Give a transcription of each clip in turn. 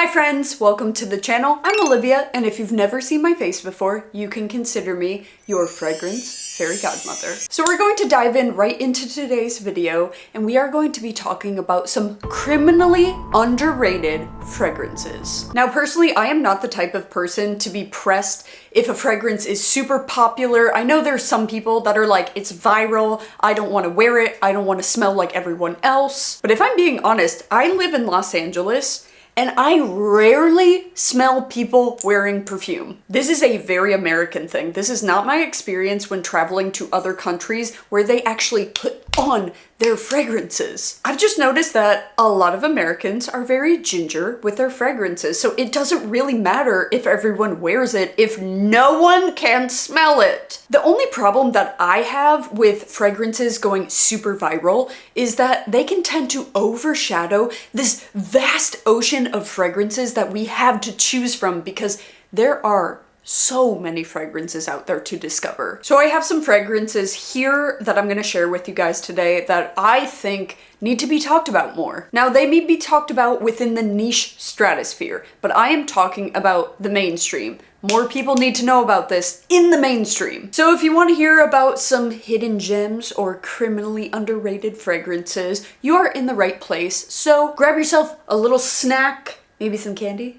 Hi friends, welcome to the channel. I'm Olivia, and if you've never seen my face before, you can consider me your fragrance fairy godmother. So we're going to dive in right into today's video, and we are going to be talking about some criminally underrated fragrances. Now personally, I am not the type of person to be pressed if a fragrance is super popular. I know there's some people that are like, it's viral, I don't want to wear it, I don't want to smell like everyone else. But if I'm being honest, I live in Los Angeles, and I rarely smell people wearing perfume. This is a very American thing. This is not my experience when traveling to other countries where they actually put on their fragrances. I've just noticed that a lot of Americans are very ginger with their fragrances, so it doesn't really matter if everyone wears it if no one can smell it. The only problem that I have with fragrances going super viral is that they can tend to overshadow this vast ocean of fragrances that we have to choose from because there are so many fragrances out there to discover. So I have some fragrances here that I'm going to share with you guys today that I think need to be talked about more. Now, they may be talked about within the niche stratosphere, but I am talking about the mainstream. More people need to know about this in the mainstream. So if you want to hear about some hidden gems or criminally underrated fragrances, you are in the right place. So grab yourself a little snack, maybe some candy.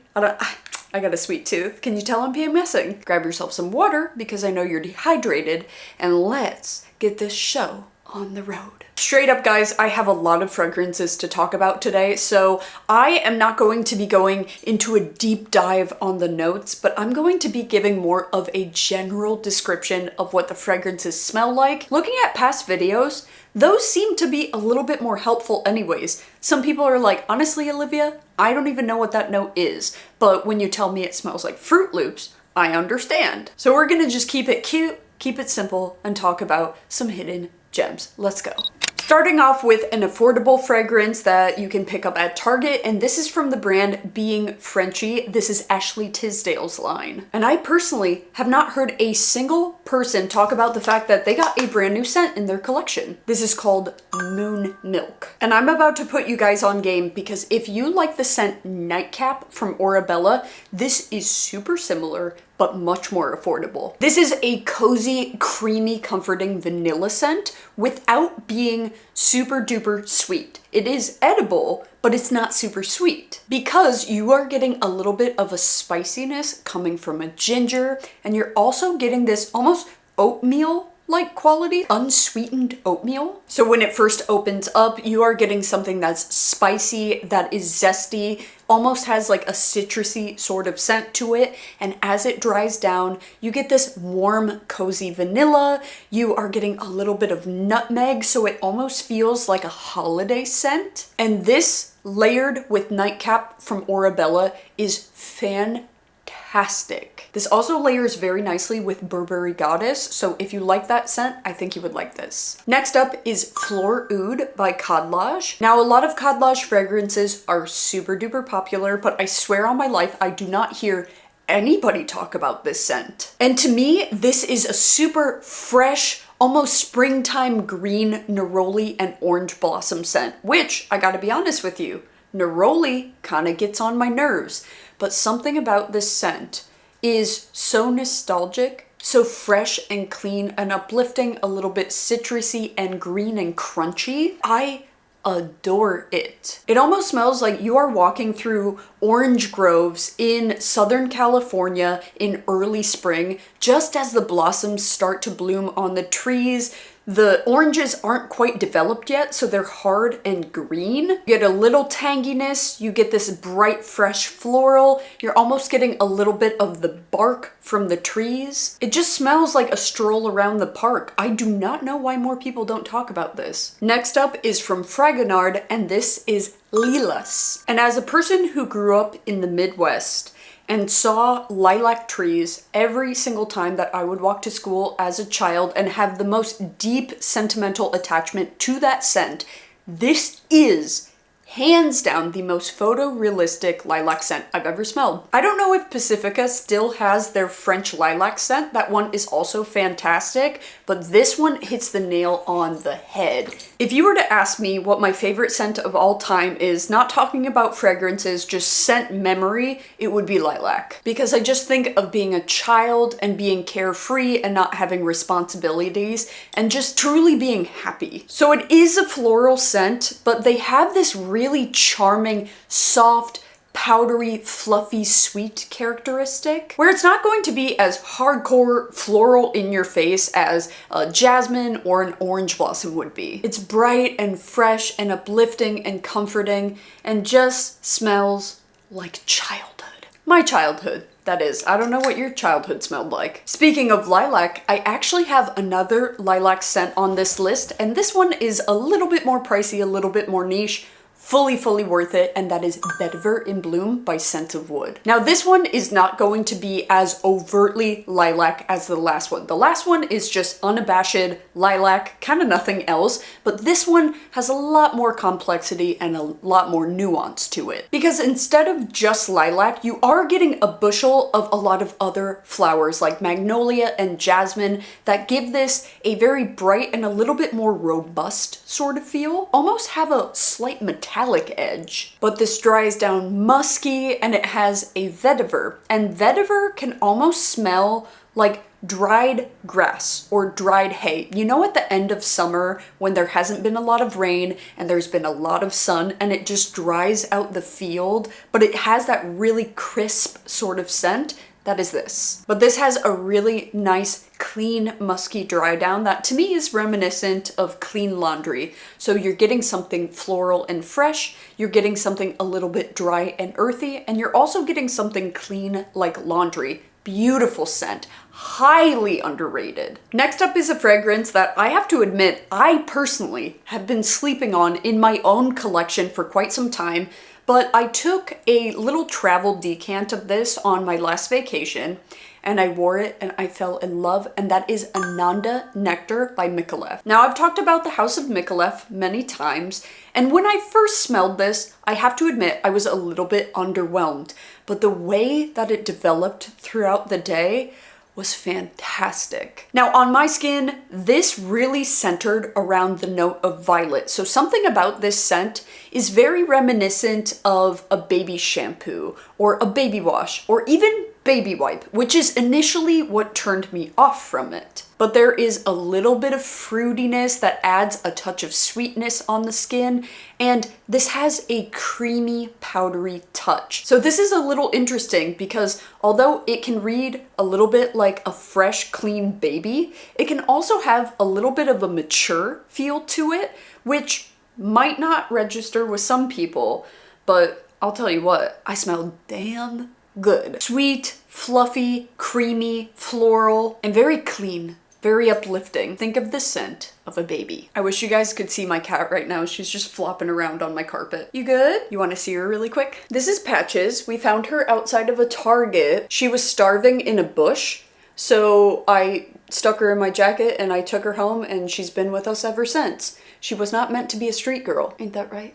I got a sweet tooth. Can you tell I'm PMSing? Grab yourself some water because I know you're dehydrated, and let's get this show on the road. Straight up, guys, I have a lot of fragrances to talk about today, so I am not going to be going into a deep dive on the notes, but I'm going to be giving more of a general description of what the fragrances smell like. Looking at past videos, those seem to be a little bit more helpful anyways. Some people are like, honestly, Olivia, I don't even know what that note is, but when you tell me it smells like Fruit Loops, I understand. So we're gonna just keep it cute, keep it simple, and talk about some hidden gems. Let's go. Starting off with an affordable fragrance that you can pick up at Target, and this is from the brand Being Frenshe. This is Ashley Tisdale's line. And I personally have not heard a single person talk about the fact that they got a brand new scent in their collection. This is called Moon Milk. And I'm about to put you guys on game because if you like the scent Nightcap from Orabella, this is super similar but much more affordable. This is a cozy, creamy, comforting vanilla scent without being super duper sweet. It is edible, but it's not super sweet because you are getting a little bit of a spiciness coming from a ginger, and you're also getting this almost oatmeal like quality, unsweetened oatmeal. So when it first opens up, you are getting something that's spicy, that is zesty, almost has like a citrusy sort of scent to it. And as it dries down, you get this warm, cozy vanilla. You are getting a little bit of nutmeg, so it almost feels like a holiday scent. And this layered with Nightcap from Orabella is fantastic. This also layers very nicely with Burberry Goddess, so if you like that scent, I think you would like this. Next up is Flor Oud by Khadlaj. Now, a lot of Khadlaj fragrances are super duper popular, but I swear on my life, I do not hear anybody talk about this scent. And to me, this is a super fresh, almost springtime green neroli and orange blossom scent, which, I gotta be honest with you, neroli kind of gets on my nerves, but something about this scent is so nostalgic, so fresh and clean and uplifting, a little bit citrusy and green and crunchy. I adore it. It almost smells like you are walking through orange groves in Southern California in early spring, just as the blossoms start to bloom on the trees. The oranges aren't quite developed yet, so they're hard and green. You get a little tanginess, you get this bright, fresh floral. You're almost getting a little bit of the bark from the trees. It just smells like a stroll around the park. I do not know why more people don't talk about this. Next up is from Fragonard, and this is Lilas. And as a person who grew up in the Midwest, and saw lilac trees every single time that I would walk to school as a child and have the most deep sentimental attachment to that scent, this is hands down the most photorealistic lilac scent I've ever smelled. I don't know if Pacifica still has their French lilac scent. That one is also fantastic, but this one hits the nail on the head. If you were to ask me what my favorite scent of all time is, not talking about fragrances, just scent memory, it would be lilac. Because I just think of being a child and being carefree and not having responsibilities and just truly being happy. So it is a floral scent, but they have this really charming, soft, powdery, fluffy, sweet characteristic, where it's not going to be as hardcore floral in your face as a jasmine or an orange blossom would be. It's bright and fresh and uplifting and comforting and just smells like childhood. My childhood, that is. I don't know what your childhood smelled like. Speaking of lilac, I actually have another lilac scent on this list, and this one is a little bit more pricey, a little bit more niche, fully worth it, and that is Vetiver in Bloom by Scent of Wood. Now this one is not going to be as overtly lilac as the last one. The last one is just unabashed lilac, kind of nothing else, but this one has a lot more complexity and a lot more nuance to it. Because instead of just lilac, you are getting a bushel of a lot of other flowers like magnolia and jasmine that give this a very bright and a little bit more robust sort of feel. Almost have a slight metallic edge, but this dries down musky and it has a vetiver, and vetiver can almost smell like dried grass or dried hay. You know, at the end of summer when there hasn't been a lot of rain and there's been a lot of sun and it just dries out the field, but it has that really crisp sort of scent. That is this. But this has a really nice, clean, musky dry down that to me is reminiscent of clean laundry. So you're getting something floral and fresh, you're getting something a little bit dry and earthy, and you're also getting something clean like laundry. Beautiful scent, highly underrated. Next up is a fragrance that I have to admit I personally have been sleeping on in my own collection for quite some time. But I took a little travel decant of this on my last vacation and I wore it and I fell in love, and that is Ananda Nectar by Micallef. Now I've talked about the House of Micallef many times, and when I first smelled this, I have to admit I was a little bit underwhelmed, but the way that it developed throughout the day was fantastic. Now on my skin, this really centered around the note of violet. So something about this scent is very reminiscent of a baby shampoo or a baby wash or even baby wipe, which is initially what turned me off from it. But there is a little bit of fruitiness that adds a touch of sweetness on the skin, and this has a creamy, powdery touch. So this is a little interesting because although it can read a little bit like a fresh, clean baby, it can also have a little bit of a mature feel to it, which might not register with some people, but I'll tell you what, I smell damn good. Sweet, fluffy, creamy, floral, and very clean. Very uplifting. Think of the scent of a baby. I wish you guys could see my cat right now. She's just flopping around on my carpet. You good? You want to see her really quick? This is Patches. We found her outside of a Target. She was starving in a bush, so I stuck her in my jacket and I took her home, and she's been with us ever since. She was not meant to be a street girl. Ain't that right?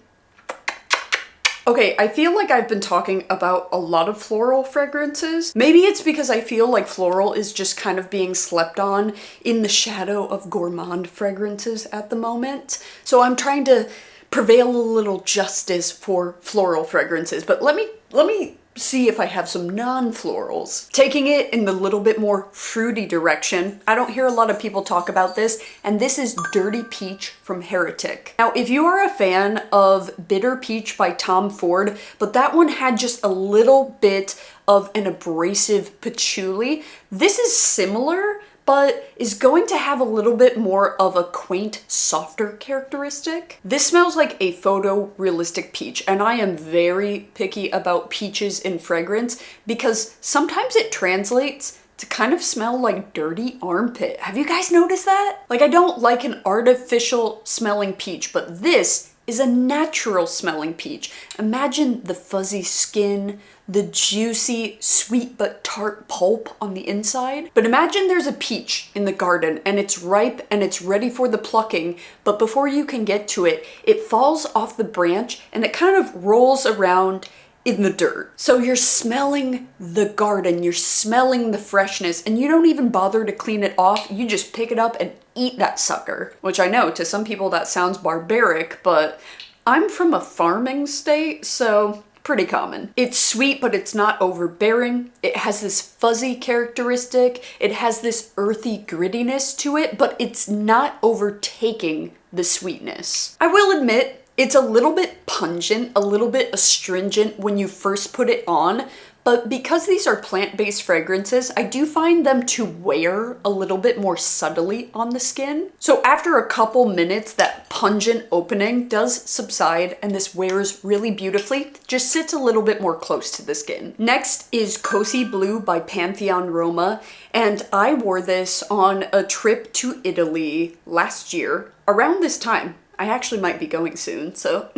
Okay, I feel like I've been talking about a lot of floral fragrances. Maybe it's because I feel like floral is just kind of being slept on in the shadow of gourmand fragrances at the moment. So I'm trying to prevail a little justice for floral fragrances, but let me see if I have some non-florals. Taking it in the little bit more fruity direction, I don't hear a lot of people talk about this, and this is Dirty Peach from Heretic. Now, if you are a fan of Bitter Peach by Tom Ford, but that one had just a little bit of an abrasive patchouli, this is similar, but is going to have a little bit more of a quaint, softer characteristic. This smells like a photorealistic peach, and I am very picky about peaches in fragrance because sometimes it translates to kind of smell like dirty armpit. Have you guys noticed that? Like, I don't like an artificial smelling peach, but this is a natural smelling peach. Imagine the fuzzy skin, the juicy, sweet but tart pulp on the inside. But imagine there's a peach in the garden and it's ripe and it's ready for the plucking, but before you can get to it, it falls off the branch and it kind of rolls around in the dirt. So you're smelling the garden, you're smelling the freshness, and you don't even bother to clean it off. You just pick it up and eat that sucker. Which I know to some people that sounds barbaric, but I'm from a farming state, so pretty common. It's sweet, but it's not overbearing. It has this fuzzy characteristic. It has this earthy grittiness to it, but it's not overtaking the sweetness. I will admit, it's a little bit pungent, a little bit astringent when you first put it on, but because these are plant-based fragrances, I do find them to wear a little bit more subtly on the skin. So after a couple minutes, that pungent opening does subside and this wears really beautifully, just sits a little bit more close to the skin. Next is Cosi Blue by Pantheon Roma, and I wore this on a trip to Italy last year around this time. I actually might be going soon, so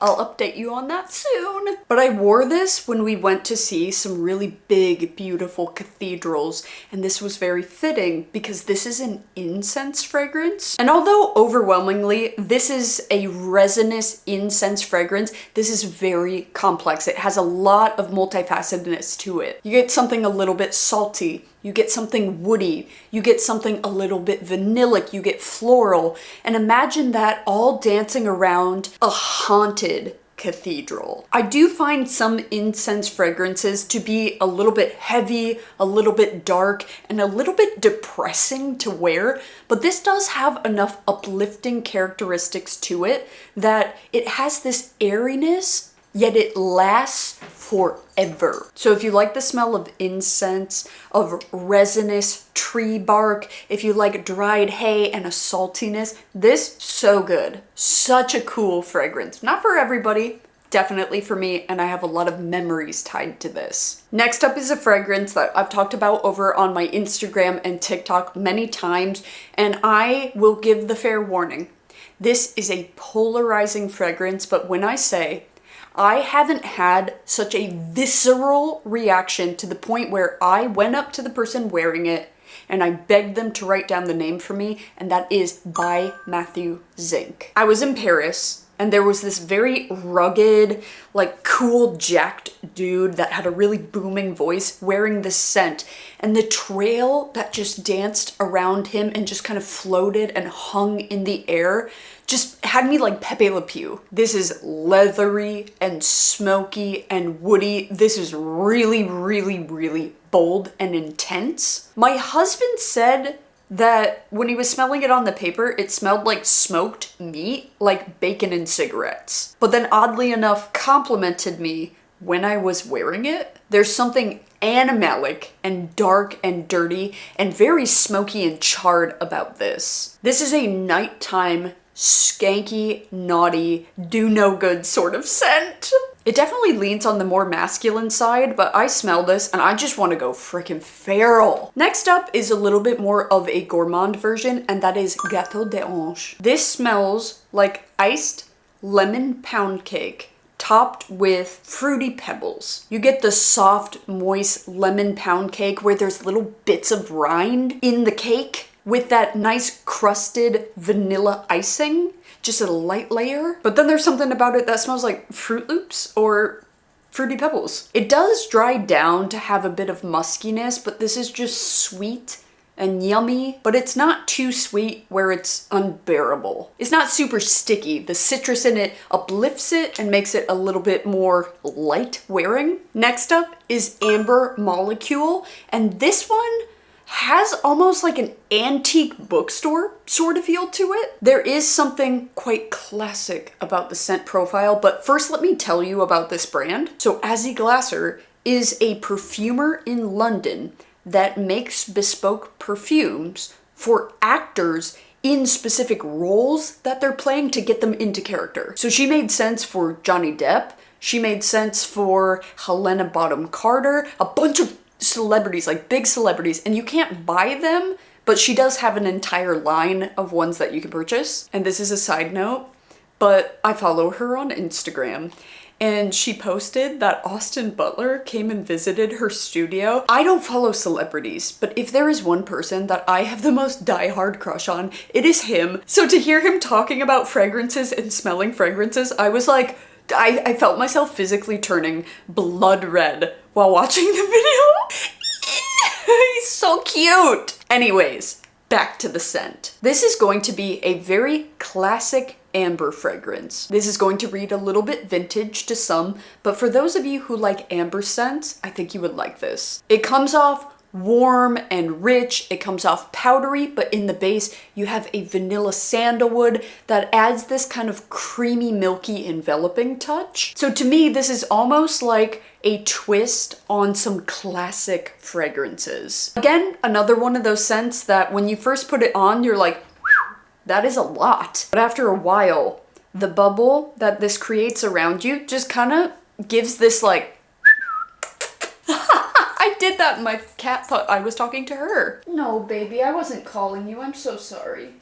I'll update you on that soon. But I wore this when we went to see some really big, beautiful cathedrals, and this was very fitting because this is an incense fragrance. And although overwhelmingly this is a resinous incense fragrance, this is very complex. It has a lot of multifacetedness to it. You get something a little bit salty, you get something woody, you get something a little bit vanillic, you get floral, and imagine that all dancing around a haunted cathedral. I do find some incense fragrances to be a little bit heavy, a little bit dark, and a little bit depressing to wear, but this does have enough uplifting characteristics to it that it has this airiness, yet it lasts forever. So if you like the smell of incense, of resinous tree bark, if you like dried hay and a saltiness, this, so good. Such a cool fragrance. Not for everybody, definitely for me, and I have a lot of memories tied to this. Next up is a fragrance that I've talked about over on my Instagram and TikTok many times, and I will give the fair warning. This is a polarizing fragrance, but when I say I haven't had such a visceral reaction to the point where I went up to the person wearing it and I begged them to write down the name for me, and that is by Matthew Zink. I was in Paris and there was this very rugged, like cool, jacked dude that had a really booming voice wearing this scent, and the trail that just danced around him and just kind of floated and hung in the air just had me like Pepe Le Pew. This is leathery and smoky and woody. This is really, really, really bold and intense. My husband said that when he was smelling it on the paper, it smelled like smoked meat, like bacon and cigarettes. But then oddly enough, complimented me when I was wearing it. There's something animalic and dark and dirty and very smoky and charred about this. This is a nighttime, skanky, naughty, do no good sort of scent. It definitely leans on the more masculine side, but I smell this and I just want to go freaking feral. Next up is a little bit more of a gourmand version, and that is Gateau d'Ange. This smells like iced lemon pound cake topped with fruity pebbles. You get the soft, moist lemon pound cake where there's little bits of rind in the cake with that nice crusted vanilla icing, just a light layer. But then there's something about it that smells like Fruit Loops or Fruity Pebbles. It does dry down to have a bit of muskiness, but this is just sweet and yummy, but it's not too sweet where it's unbearable. It's not super sticky. The citrus in it uplifts it and makes it a little bit more light wearing. Next up is Amber Molecule, and this one has almost like an antique bookstore sort of feel to it. There is something quite classic about the scent profile, but first let me tell you about this brand. So Azzi is a perfumer in London that makes bespoke perfumes for actors in specific roles that they're playing to get them into character. So she made sense for Johnny Depp, she made sense for Helena Bonham Carter, a bunch of celebrities, like big celebrities, and you can't buy them, but she does have an entire line of ones that you can purchase. And this is a side note, but I follow her on Instagram. And she posted that Austin Butler came and visited her studio. I don't follow celebrities, but if there is one person that I have the most diehard crush on, it is him. So to hear him talking about fragrances and smelling fragrances, I was like, I felt myself physically turning blood red while watching the video. He's so cute. Anyways, back to the scent. This is going to be a very classic amber fragrance. This is going to read a little bit vintage to some, but for those of you who like amber scents, I think you would like this. It comes off warm and rich, it comes off powdery, but in the base you have a vanilla sandalwood that adds this kind of creamy, milky, enveloping touch. So to me, this is almost like a twist on some classic fragrances. Again, another one of those scents that when you first put it on, you're like, that is a lot. But after a while, the bubble that this creates around you just kind of gives this like, I did that and my cat thought I was talking to her. No, baby, I wasn't calling you. I'm so sorry.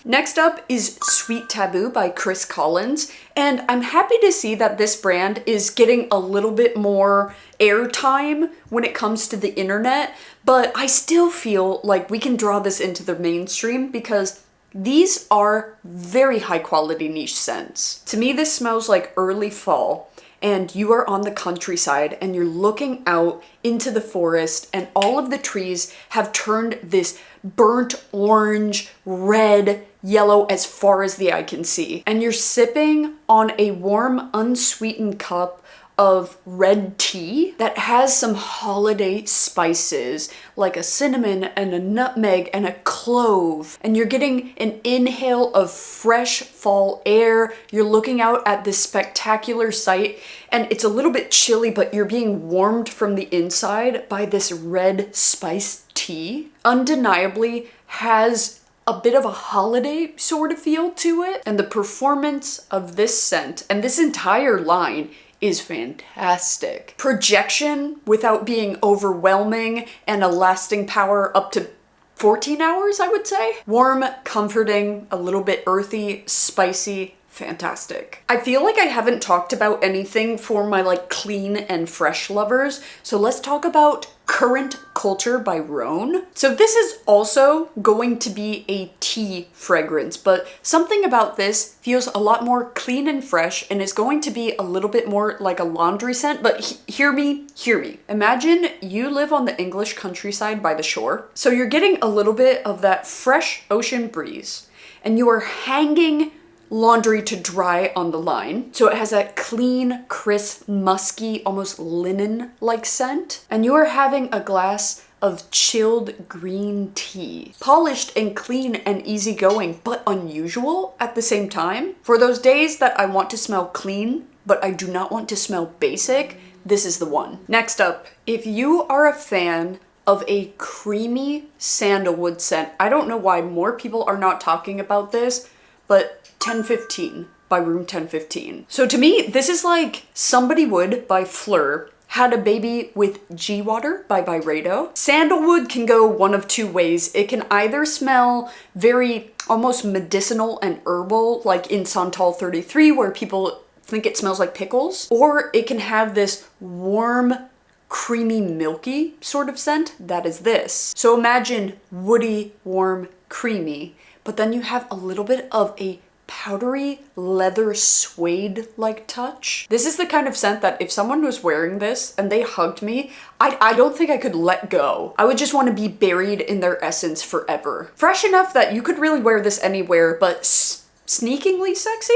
Next up is Sweet Taboo by Chris Collins, and I'm happy to see that this brand is getting a little bit more airtime when it comes to the internet, but I still feel like we can draw this into the mainstream because these are very high quality niche scents. To me, this smells like early fall, and you are on the countryside and you're looking out into the forest and all of the trees have turned this burnt orange, red, yellow as far as the eye can see. And you're sipping on a warm, unsweetened cup of red tea that has some holiday spices like a cinnamon and a nutmeg and a clove. And you're getting an inhale of fresh fall air. You're looking out at this spectacular sight and it's a little bit chilly, but you're being warmed from the inside by this red spiced tea. Undeniably has a bit of a holiday sort of feel to it. And the performance of this scent and this entire line is fantastic. Projection without being overwhelming and a lasting power up to 14 hours, I would say. Warm, comforting, a little bit earthy, spicy, fantastic. I feel like I haven't talked about anything for my like clean and fresh lovers, so let's talk about Current Culture by Roan. So this is also going to be a tea fragrance, but something about this feels a lot more clean and fresh and is going to be a little bit more like a laundry scent, but hear me. Imagine you live on the English countryside by the shore. So you're getting a little bit of that fresh ocean breeze and you are hanging laundry to dry on the line. So it has that clean, crisp, musky, almost linen-like scent. And you are having a glass of chilled green tea. Polished and clean and easygoing, but unusual at the same time. For those days that I want to smell clean, but I do not want to smell basic, this is the one. Next up, if you are a fan of a creamy sandalwood scent, I don't know why more people are not talking about this, but 1015 by Room 1015. So to me, this is like Somebody Would by Fleur had a baby with G Water by Byredo. Sandalwood can go one of two ways. It can either smell very almost medicinal and herbal, like in Santal 33, where people think it smells like pickles, or it can have this warm, creamy, milky sort of scent. That is this. So imagine woody, warm, creamy, but then you have a little bit of a powdery leather suede-like touch. This is the kind of scent that if someone was wearing this and they hugged me, I don't think I could let go. I would just want to be buried in their essence forever. Fresh enough that you could really wear this anywhere, but sneakingly sexy?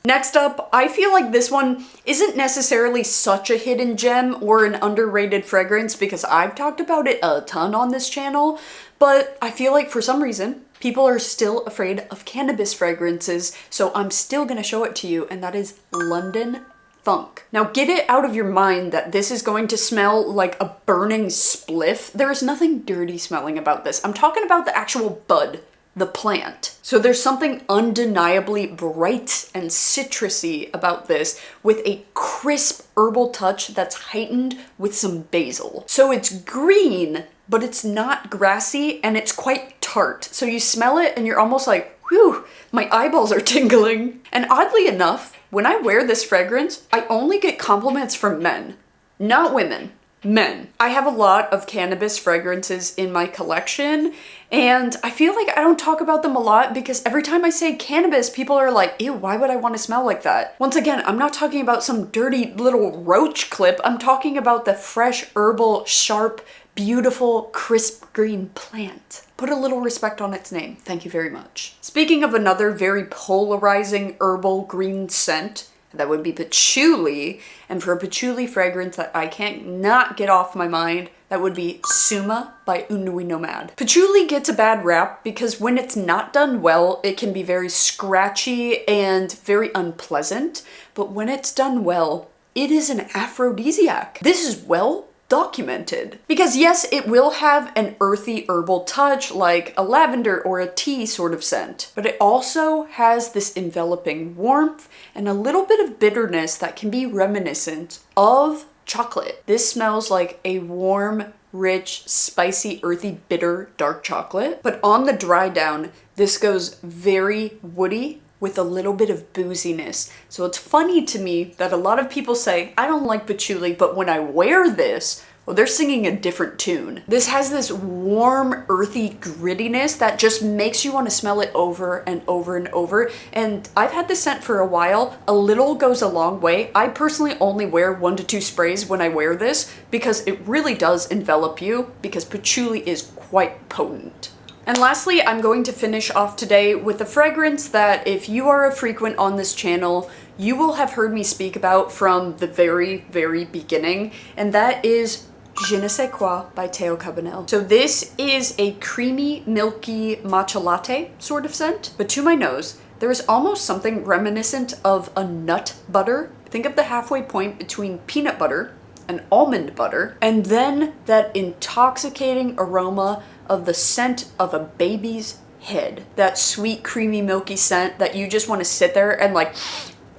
Next up, I feel like this one isn't necessarily such a hidden gem or an underrated fragrance because I've talked about it a ton on this channel, but I feel like for some reason, people are still afraid of cannabis fragrances, so I'm still gonna show it to you, and that is London Funk. Now get it out of your mind that this is going to smell like a burning spliff. There is nothing dirty smelling about this. I'm talking about the actual bud, the plant. So there's something undeniably bright and citrusy about this with a crisp herbal touch that's heightened with some basil. So it's green, but it's not grassy and it's quite tart. So you smell it and you're almost like, whew, my eyeballs are tingling. And oddly enough, when I wear this fragrance, I only get compliments from men, not women. Men. I have a lot of cannabis fragrances in my collection, and I feel like I don't talk about them a lot because every time I say cannabis, people are like, ew, why would I want to smell like that? Once again, I'm not talking about some dirty little roach clip. I'm talking about the fresh, herbal, sharp, beautiful, crisp green plant. Put a little respect on its name. Thank you very much. Speaking of another very polarizing herbal green scent, that would be patchouli, and for a patchouli fragrance that I can't not get off my mind, that would be Suma by Nuit Nomade. Patchouli gets a bad rap because when it's not done well, it can be very scratchy and very unpleasant, but when it's done well, it is an aphrodisiac. This is well documented. Because yes, it will have an earthy herbal touch like a lavender or a tea sort of scent, but it also has this enveloping warmth and a little bit of bitterness that can be reminiscent of chocolate. This smells like a warm, rich, spicy, earthy, bitter, dark chocolate. But on the dry down, this goes very woody with a little bit of booziness. So it's funny to me that a lot of people say, I don't like patchouli, but when I wear this, well, they're singing a different tune. This has this warm, earthy grittiness that just makes you want to smell it over and over and over. And I've had this scent for a while. A little goes a long way. I personally only wear 1 to 2 sprays when I wear this because it really does envelop you, because patchouli is quite potent. And lastly, I'm going to finish off today with a fragrance that if you are a frequent on this channel, you will have heard me speak about from the very, very beginning, and that is Je ne sais quoi by Cabanel. So this is a creamy, milky matcha latte sort of scent, but to my nose, there is almost something reminiscent of a nut butter. Think of the halfway point between peanut butter and almond butter, and then that intoxicating aroma of the scent of a baby's head. That sweet, creamy, milky scent that you just want to sit there and like,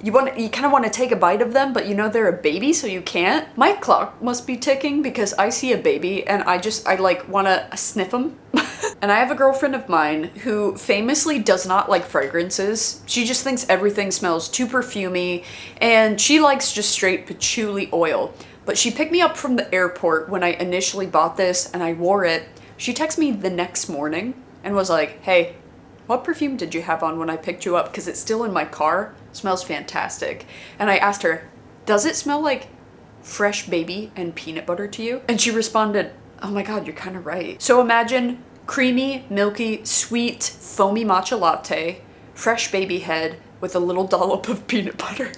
you kind of want to take a bite of them, but you know they're a baby, so you can't. My clock must be ticking because I see a baby and I like want to sniff them. And I have a girlfriend of mine who famously does not like fragrances. She just thinks everything smells too perfumey, and she likes just straight patchouli oil. But she picked me up from the airport when I initially bought this and I wore it. She texted me the next morning and was like, hey, what perfume did you have on when I picked you up? Because it's still in my car. It smells fantastic. And I asked her, does it smell like fresh baby and peanut butter to you? And she responded, oh my God, you're kind of right. So imagine creamy, milky, sweet, foamy matcha latte, fresh baby head with a little dollop of peanut butter.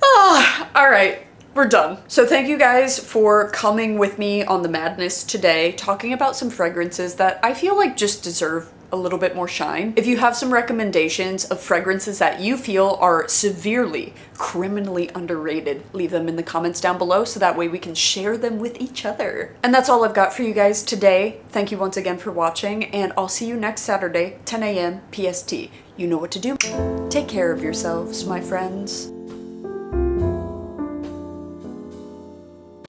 Ah, all right. We're done. So thank you guys for coming with me on the madness today, talking about some fragrances that I feel like just deserve a little bit more shine. If you have some recommendations of fragrances that you feel are severely, criminally underrated, leave them in the comments down below so that way we can share them with each other. And that's all I've got for you guys today. Thank you once again for watching, and I'll see you next Saturday, 10 a.m. PST. You know what to do. Take care of yourselves, my friends.